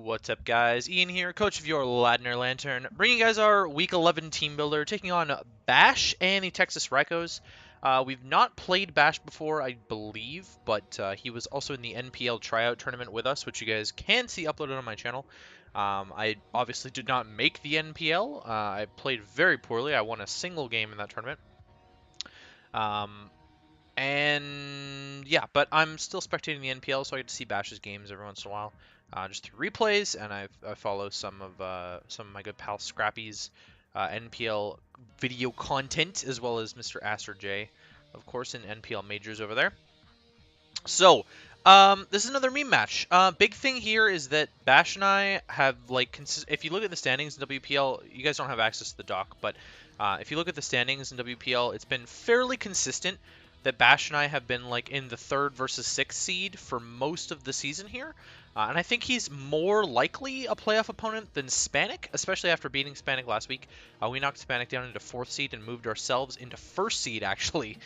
What's up, guys? Ian here, coach of your Ladner Lanturn, bringing you guys our Week 11 team builder, taking on Bash and the Texas Raikous. We've not played Bash before, I believe, but he was also in the NPL tryout tournament with us, which you guys can see uploaded on my channel. I obviously did not make the NPL. I played very poorly. I won a single game in that tournament. And yeah, but I'm still spectating the NPL, so I get to see Bash's games every once in a while, just through replays. And I follow some of my good pal Scrappy's NPL video content, as well as Mr. Aster J, of course, in NPL majors over there. So, this is another meme match. Big thing here is that Bash and I have, like, if you look at the standings in WPL, you guys don't have access to the doc, but if you look at the standings in WPL, it's been fairly consistent that Bash and I have been, like, in the 3rd versus 6th seed for most of the season here. And I think he's more likely a playoff opponent than Spanik, especially after beating Spanik last week. We knocked Spanik down into 4th seed and moved ourselves into 1st seed, actually.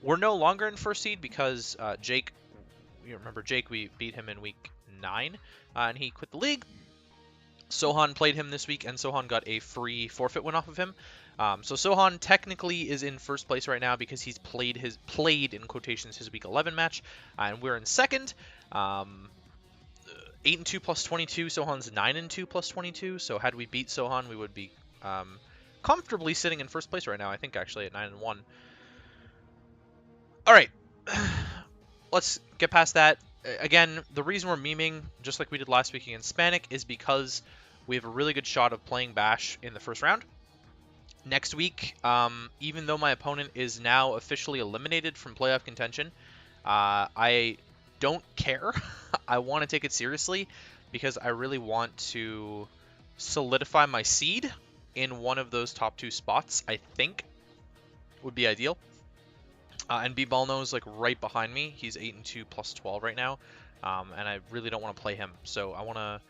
We're no longer in 1st seed because Jake, you remember Jake, we beat him in week 9, and he quit the league. Sohan played him this week, and Sohan got a free forfeit win off of him. So Sohan technically is in 1st place right now because he's played in quotations his week 11 match, and we're in 2nd. 8-2 plus 22. Sohan's 9-2 plus 22. So had we beat Sohan, we would be comfortably sitting in 1st place right now. I think actually at 9-1. All right, let's get past that. Again, the reason we're memeing, just like we did last week against Spanik, is because we have a really good shot of playing Bash in the 1st round. Next week, even though my opponent is now officially eliminated from playoff contention, I don't care. I want to take it seriously because I really want to solidify my seed in one of those top 2 spots. I think would be ideal. And B-Ballno is like right behind me. He's 8-2 plus 12 right now, and I really don't want to play him. So I want to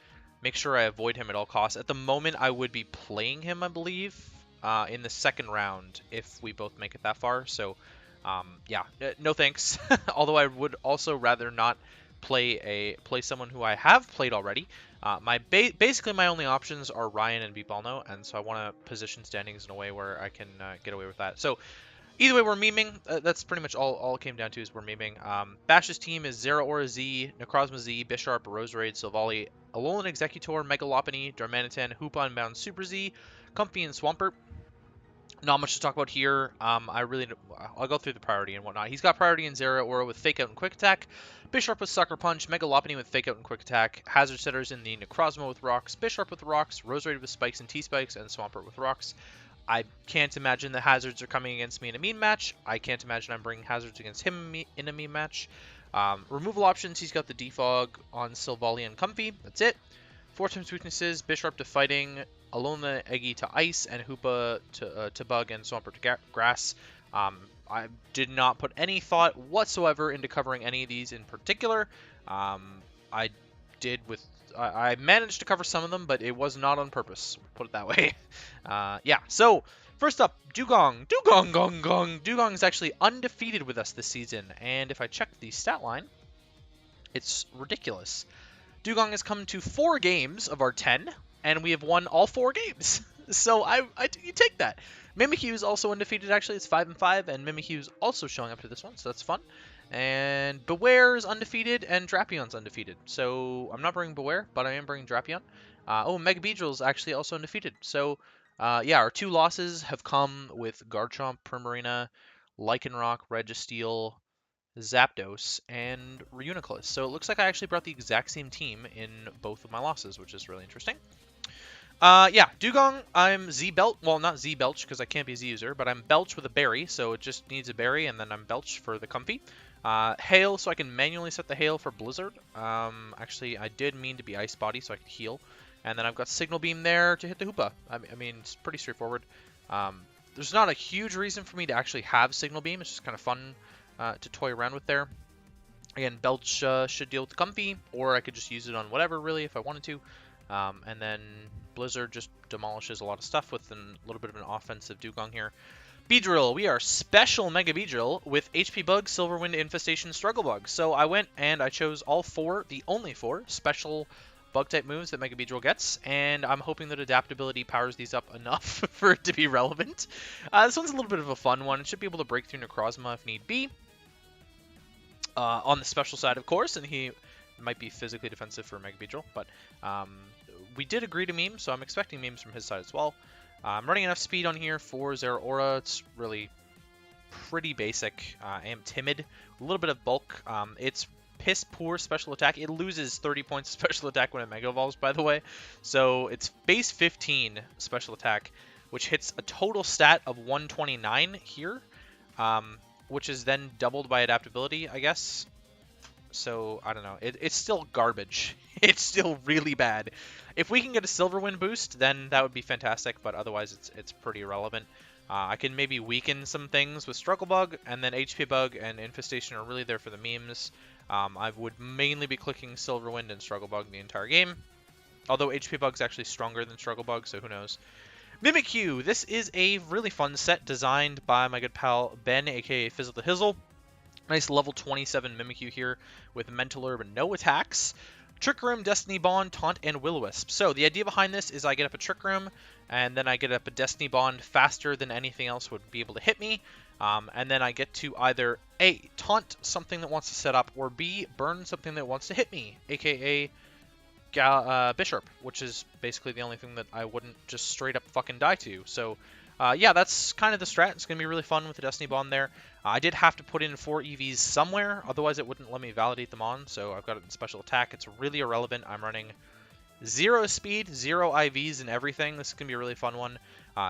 make sure I avoid him at all costs. At the moment, I would be playing him, I believe, in the 2nd round if we both make it that far. So yeah, no thanks. Although I would also rather not play someone who I have played already. Basically my only options are Ryan and B-Ballno, and so I want to position standings in a way where I can get away with that. So either way, we're memeing. That's pretty much all it came down to, is we're memeing. Bash's team is Zera Aura Z, Necrozma Z, Bisharp, Rose Raid, Silvally, Alolan Executor, Megalopony, Darmanitan, Hoopa Unbound Super Z, Comfy, and Swampert. Not much to talk about here. I'll go through the priority and whatnot. He's got priority in Zera Aura with Fake Out and Quick Attack, Bisharp with Sucker Punch, Megalopony with Fake Out and Quick Attack, Hazard Setters in the Necrozma with Rocks, Bisharp with Rocks, Rose Raid with Spikes and T-Spikes, and Swampert with Rocks. I can't imagine the Hazards are coming against me in a meme match. I can't imagine I'm bringing Hazards against him in a meme match. Removal options, he's got the Defog on Silvally and Comfy. That's it. 4 times weaknesses, Bisharp to Fighting, Alola Eggy to Ice, and Hoopa to Bug, and Swampert to Grass. I did not put any thought whatsoever into covering any of these in particular. I managed to cover some of them, but it was not on purpose, put it that way. Yeah, so first up, Dugong. Dugong is actually undefeated with us this season, and if I check the stat line, it's ridiculous. Dugong has come to 4 games of our 10, and we have won all 4 games. So you take that. Mimikyu is also undefeated, actually. It's 5-5, and Mimikyu is also showing up to this one, so that's fun. And Beware is undefeated, and Drapion's undefeated. So I'm not bringing Beware, but I am bringing Drapion. Mega Beedrill is actually also undefeated. So yeah, our 2 losses have come with Garchomp, Primarina, Lycanroc, Registeel, Zapdos, and Reuniclus. So it looks like I actually brought the exact same team in both of my losses, which is really interesting. Yeah, Dugong, I'm Z-Belch. Well, not Z-Belch, because I can't be Z-User, but I'm Belch with a berry, so it just needs a berry, and then I'm Belch for the Comfy. Hail, so I can manually set the Hail for Blizzard. Actually, I did mean to be Ice Body, so I could heal. And then I've got Signal Beam there to hit the Hoopa. I mean, it's pretty straightforward. There's not a huge reason for me to actually have Signal Beam. It's just kind of fun to toy around with there. Again, Belch should deal with the Comfy, or I could just use it on whatever, really, if I wanted to. And then Blizzard just demolishes a lot of stuff with a little bit of an offensive Dugong here. Beedrill, we are special Mega Beedrill with HP Bug, Silverwind, Infestation, Struggle Bug. So I went and I chose all 4, the only 4, special bug-type moves that Mega Beedrill gets, and I'm hoping that adaptability powers these up enough for it to be relevant. This one's a little bit of a fun one. It should be able to break through Necrozma if need be. On the special side, of course, and he might be physically defensive for Mega Beedrill, but we did agree to meme, so I'm expecting memes from his side as well. I'm running enough speed on here for Zeraora. It's really pretty basic. I am timid. A little bit of bulk. It's piss poor special attack. It loses 30 points of special attack when it Mega Evolves, by the way. So it's base 15 special attack, which hits a total stat of 129 here, which is then doubled by adaptability, I guess. So, I don't know. It's still garbage. It's still really bad. If we can get a Silver Wind boost, then that would be fantastic, but otherwise it's pretty irrelevant. I can maybe weaken some things with Struggle Bug, and then HP Bug and Infestation are really there for the memes. I would mainly be clicking Silver Wind and Struggle Bug the entire game, although HP Bug's actually stronger than Struggle Bug, so who knows. Mimikyu. This is a really fun set designed by my good pal Ben, aka Fizzle the Hizzle. Nice level 27 Mimikyu here with Mental Herb and no attacks. Trick Room, Destiny Bond, Taunt, and Will-O-Wisp. So the idea behind this is I get up a Trick Room, and then I get up a Destiny Bond faster than anything else would be able to hit me. And then I get to either A, taunt something that wants to set up, or B, burn something that wants to hit me, aka Bishop, which is basically the only thing that I wouldn't just straight up fucking die to. So yeah, that's kind of the strat. It's going to be really fun with the Destiny Bond there. I did have to put in 4 EVs somewhere, otherwise it wouldn't let me validate them on, so I've got it in special attack. It's really irrelevant. I'm running 0 speed, 0 IVs and everything. This is going to be a really fun one.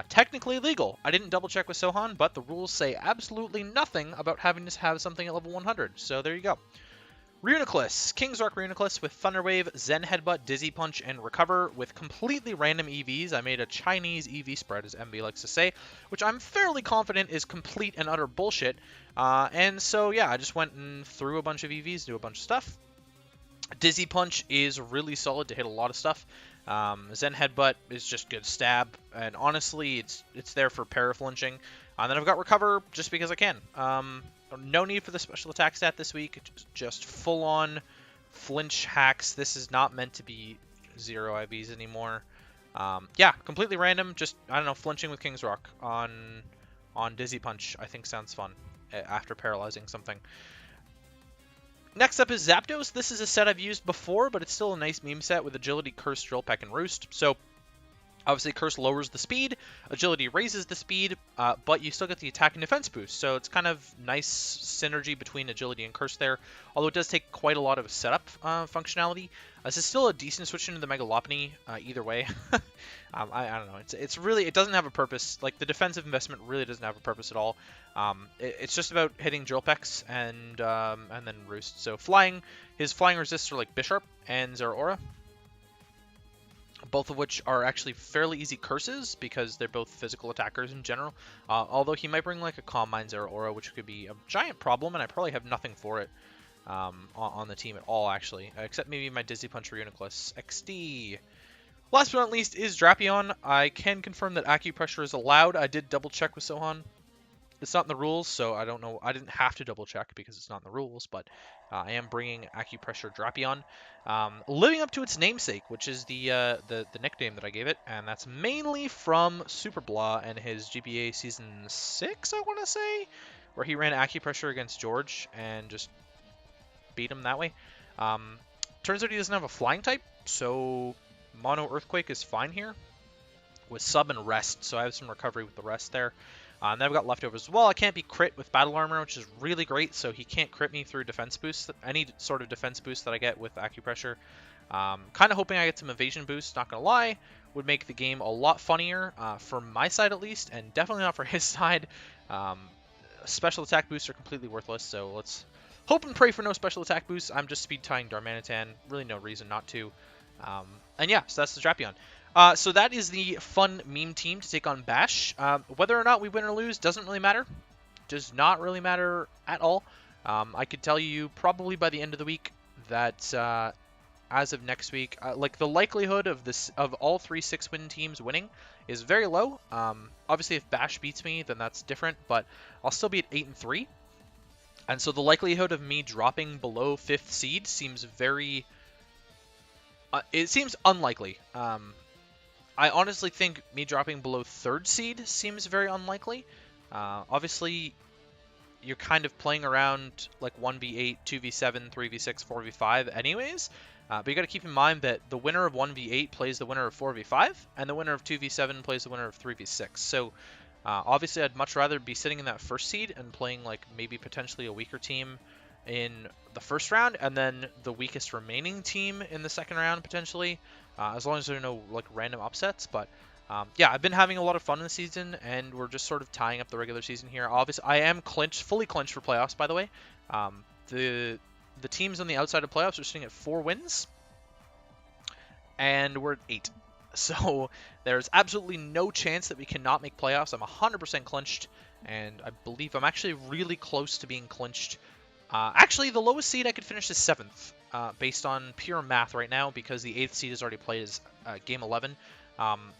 Technically legal. I didn't double check with Sohan, but the rules say absolutely nothing about having to have something at level 100, so there you go. Reuniclus, King's Rock Reuniclus with Thunder Wave, Zen Headbutt, Dizzy Punch, and Recover with completely random EVs. I made a Chinese EV spread, as MB likes to say, which I'm fairly confident is complete and utter bullshit. And so, yeah, I just went and threw a bunch of EVs, do a bunch of stuff. Dizzy Punch is really solid to hit a lot of stuff. Zen Headbutt is just good stab, and honestly, it's there for paraflinching. And then I've got Recover just because I can. No need for the special attack stat this week. Just full-on flinch hacks. This is not meant to be 0 IVs anymore. Yeah, completely random. Just, I don't know, flinching with King's Rock on Dizzy Punch I think sounds fun after paralyzing something. Next up is Zapdos. This is a set I've used before, but it's still a nice meme set with Agility, Curse, Drill Peck, and Roost. So obviously, Curse lowers the speed, Agility raises the speed, but you still get the attack and defense boost. So it's kind of nice synergy between Agility and Curse there, although it does take quite a lot of setup functionality. This is still a decent switch into the Mega Lopunny either way. I don't know. It's really, it doesn't have a purpose. Like, the defensive investment really doesn't have a purpose at all. It's just about hitting Drill Pecks and then Roost. So flying, his flying resists are like Bisharp and Zeraora, both of which are actually fairly easy curses because they're both physical attackers in general. Although he might bring like a Calm Mind Zeraora, which could be a giant problem, and I probably have nothing for it on the team at all, actually, except maybe my Dizzy Punch Reuniclus XD. Last but not least is Drapion. I can confirm that Acupressure is allowed. I did double check with Sohan. It's not in the rules, so I don't know. I didn't have to double check because it's not in the rules, but I am bringing Acupressure Drapion, living up to its namesake, which is the nickname that I gave it, and that's mainly from Super Blah and his GBA Season 6, I want to say, where he ran Acupressure against George and just beat him that way. Turns out he doesn't have a flying type, so Mono Earthquake is fine here with Sub and Rest, so I have some recovery with the Rest there. And then I've got leftovers as well. I can't be crit with Battle Armor, which is really great, so he can't crit me through defense boost. Any sort of defense boost that I get with Acupressure. Kind of hoping I get some evasion boost, not going to lie. Would make the game a lot funnier, for my side at least, and definitely not for his side. Special attack boosts are completely worthless, so let's hope and pray for no special attack boosts. I'm just speed tying Darmanitan. Really no reason not to. And yeah, so that's the Drapion. So that is the fun meme team to take on Bash. Whether or not we win or lose doesn't really matter. Does not really matter at all. I could tell you probably by the end of the week that as of next week, like the likelihood of all 3 6-win teams winning is very low. Obviously, if Bash beats me, then that's different, but I'll still be at 8-3. And so the likelihood of me dropping below 5th seed seems very It seems unlikely. I honestly think me dropping below 3rd seed seems very unlikely. Obviously, you're kind of playing around like 1v8, 2v7, 3v6, 4v5 anyways. But you got to keep in mind that the winner of 1v8 plays the winner of 4v5, and the winner of 2v7 plays the winner of 3v6. So obviously, I'd much rather be sitting in that 1st seed and playing like maybe potentially a weaker team in the 1st round, and then the weakest remaining team in the 2nd round potentially, as long as there are no like random upsets. But yeah, I've been having a lot of fun in the season, and we're just sort of tying up the regular season here. Obviously, I am fully clinched for playoffs, by the way. The teams on the outside of playoffs are sitting at 4 wins, and we're at 8. So there's absolutely no chance that we cannot make playoffs. I'm 100% clinched, and I believe I'm actually really close to being clinched. Actually, the lowest seed I could finish is 7th, based on pure math right now, because the 8th seed has already played his game 11.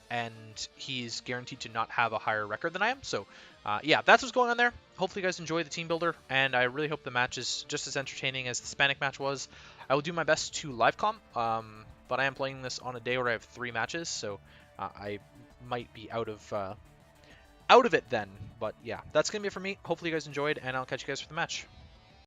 And he's guaranteed to not have a higher record than I am. So, yeah, that's what's going on there. Hopefully you guys enjoy the team builder, and I really hope the match is just as entertaining as the Hispanic match was. I will do my best to live comp, but I am playing this on a day where I have 3 matches, so I might be out of it then. But yeah, that's going to be it for me. Hopefully you guys enjoyed, and I'll catch you guys for the match.